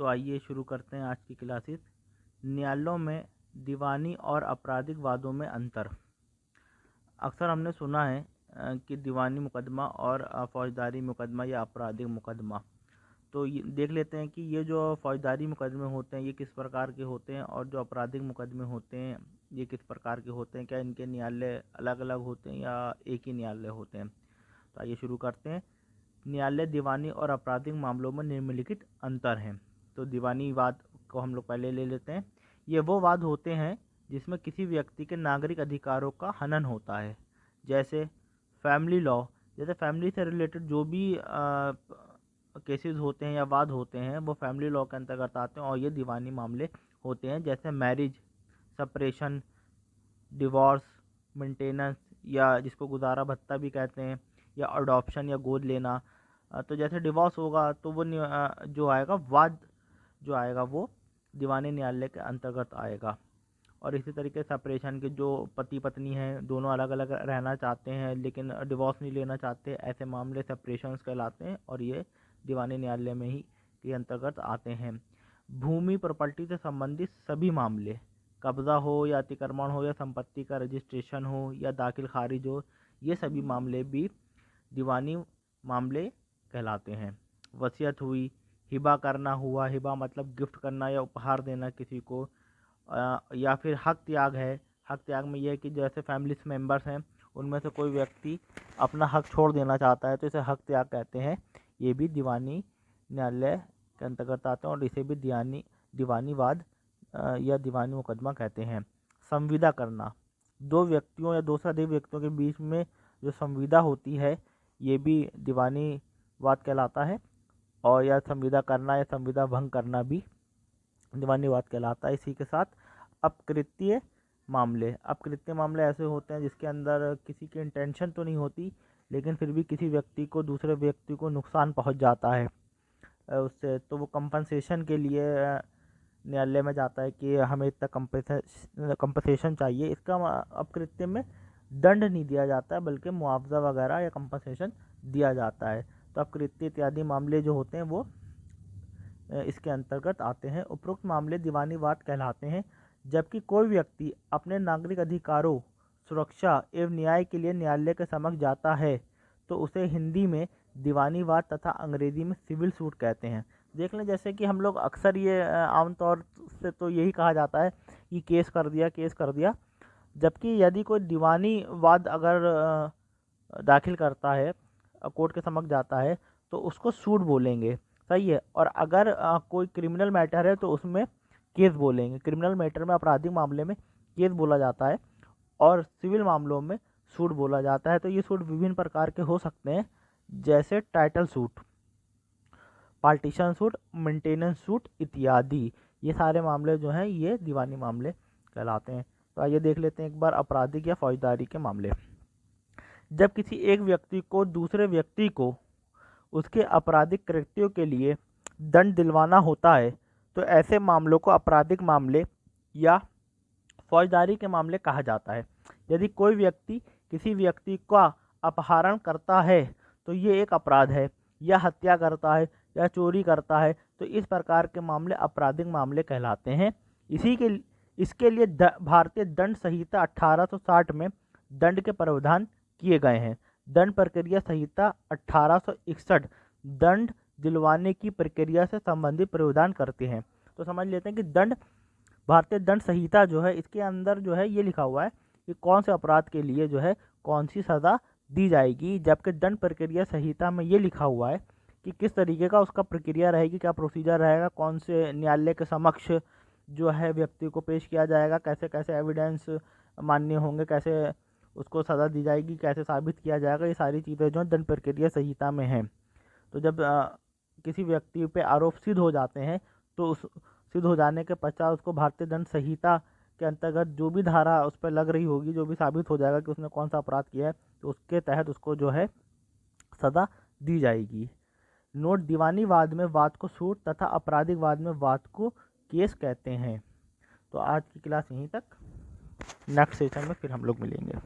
आइए शुरू करते हैं आज की क्लासेस। न्यायालयों में दीवानी और आपराधिक वादों में अंतर। अक्सर हमने सुना है कि दीवानी मुकदमा और फौजदारी मुकदमा या आपराधिक मुकदमा। तो ये देख लेते हैं कि ये जो फौजदारी मुकदमे होते हैं ये किस प्रकार के होते हैं और जो आपराधिक मुकदमे होते हैं ये किस प्रकार के होते हैं। क्या इनके न्यायालय अलग अलग होते हैं या एक ही न्यायालय होते हैं। तो आइए शुरू करते हैं। न्यायालय दीवानी और आपराधिक मामलों में निम्नलिखित अंतर हैं। तो दीवानी वाद को हम लोग पहले ले लेते हैं। ये वो वाद होते हैं जिसमें किसी व्यक्ति के नागरिक अधिकारों का हनन होता है, जैसे फैमिली लॉ। जैसे फैमिली से रिलेटेड जो भी केसेस होते हैं या वाद होते हैं वो फैमिली लॉ के अंतर्गत आते हैं और ये दीवानी मामले होते हैं, जैसे मैरिज, सेपरेशन, डिवोर्स, मेंटेनेंस या जिसको गुजारा भत्ता भी कहते हैं, या अडॉप्शन या गोद लेना। तो जैसे डिवोर्स होगा तो वो जो आएगा वाद जो आएगा वो दीवानी न्यायालय के अंतर्गत आएगा। और इसी तरीके से सेपरेशन के जो पति पत्नी हैं दोनों अलग अलग रहना चाहते हैं लेकिन डिवोर्स नहीं लेना चाहते, ऐसे मामले सेपरेशंस कहलाते हैं और ये दीवानी न्यायालय में ही के अंतर्गत आते हैं। भूमि प्रॉपर्टी से संबंधित सभी मामले, कब्जा हो या अतिक्रमण हो या संपत्ति का रजिस्ट्रेशन हो या दाखिल खारिज हो, ये सभी मामले भी दीवानी मामले कहलाते हैं। वसीयत हुई, हिबा करना हुआ, हिबा मतलब गिफ्ट करना या उपहार देना किसी को, या फिर हक त्याग है। हक त्याग में यह है कि जैसे फैमिली मेम्बर्स हैं उनमें से कोई व्यक्ति अपना हक छोड़ देना चाहता है तो इसे हक त्याग कहते हैं। ये भी दीवानी न्यायालय के अंतर्गत आते हैं और इसे भी दीवानी वाद या दीवानी मुकदमा कहते हैं। संविदा करना, दो व्यक्तियों या दो से अधिक व्यक्तियों के बीच में जो संविदा होती है ये भी दीवानी वाद कहलाता है। और या संविदा करना या संविदा भंग करना भी दीवानी वाद कहलाता है। इसी के साथ अपकृत्य मामले ऐसे होते हैं जिसके अंदर किसी की इंटेंशन तो नहीं होती लेकिन फिर भी किसी व्यक्ति को दूसरे व्यक्ति को नुकसान पहुंच जाता है उससे, तो वो कंपनसेशन के लिए न्यायालय में जाता है कि हमें इतना कंपनसेशन चाहिए। इसका अपकृत्य में दंड नहीं दिया जाता है बल्कि मुआवजा वगैरह या कंपनसेशन दिया जाता है। तो अपकृत्य इत्यादि मामले जो होते हैं वो इसके अंतर्गत आते हैं। उपरोक्त मामले दीवानी वाद कहलाते हैं। जबकि कोई व्यक्ति अपने नागरिक अधिकारों, सुरक्षा एवं न्याय के लिए न्यायालय के समक्ष जाता है तो उसे हिंदी में दीवानी वाद तथा अंग्रेजी में सिविल सूट कहते हैं। देख लें जैसे कि हम लोग अक्सर ये आमतौर से तो यही कहा जाता है कि केस कर दिया, जबकि यदि कोई दीवानी वाद अगर दाखिल करता है, कोर्ट के समक्ष जाता है तो उसको सूट बोलेंगे, सही है। और अगर कोई क्रिमिनल मैटर है तो उसमें केस बोलेंगे। क्रिमिनल मैटर में, आपराधिक मामले में केस बोला जाता है और सिविल मामलों में सूट बोला जाता है। तो ये सूट विभिन्न प्रकार के हो सकते हैं, जैसे title suit, partition suit, maintenance suit इत्यादि। ये सारे मामले जो हैं ये दीवानी मामले कहलाते हैं। तो आइए देख लेते हैं एक बार आपराधिक या फौजदारी के मामले। जब किसी एक व्यक्ति को दूसरे व्यक्ति को उसके आपराधिक कृत्यों के लिए दंड दिलवाना होता है तो ऐसे मामलों को आपराधिक मामले या फौजदारी के मामले कहा जाता है। यदि कोई व्यक्ति किसी व्यक्ति का अपहरण करता है तो ये एक अपराध है, या हत्या करता है या चोरी करता है तो इस प्रकार के मामले आपराधिक मामले कहलाते हैं। इसके लिए भारतीय दंड संहिता 1860 में दंड के प्रावधान किए गए हैं। दंड प्रक्रिया संहिता 1861 दंड दिलवाने की प्रक्रिया से संबंधित प्रावधान करते हैं। तो समझ लेते हैं कि भारतीय दंड संहिता जो है इसके अंदर जो है ये लिखा हुआ है कि कौन से अपराध के लिए जो है कौन सी सज़ा दी जाएगी, जबकि दंड प्रक्रिया संहिता में ये लिखा हुआ है कि किस तरीके का उसका प्रक्रिया रहेगी, क्या प्रोसीजर रहेगा, कौन से न्यायालय के समक्ष जो है व्यक्ति को पेश किया जाएगा, कैसे कैसे एविडेंस मान्य होंगे, कैसे उसको सज़ा दी जाएगी, कैसे साबित किया जाएगा। ये सारी चीज़ें जो दंड प्रक्रिया संहिता में हैं। तो जब किसी व्यक्ति पे आरोप सिद्ध हो जाते हैं तो उस सिद्ध हो जाने के पश्चात उसको भारतीय दंड संहिता के अंतर्गत जो भी धारा उस पर लग रही होगी, जो भी साबित हो जाएगा कि उसने कौन सा अपराध किया है, तो उसके तहत उसको जो है सज़ा दी जाएगी। नोट, दीवानी वाद में वाद को सूट तथा आपराधिक वाद में वाद को केस कहते हैं। तो आज की क्लास यहीं तक, नेक्स्ट सेशन में फिर हम लोग मिलेंगे।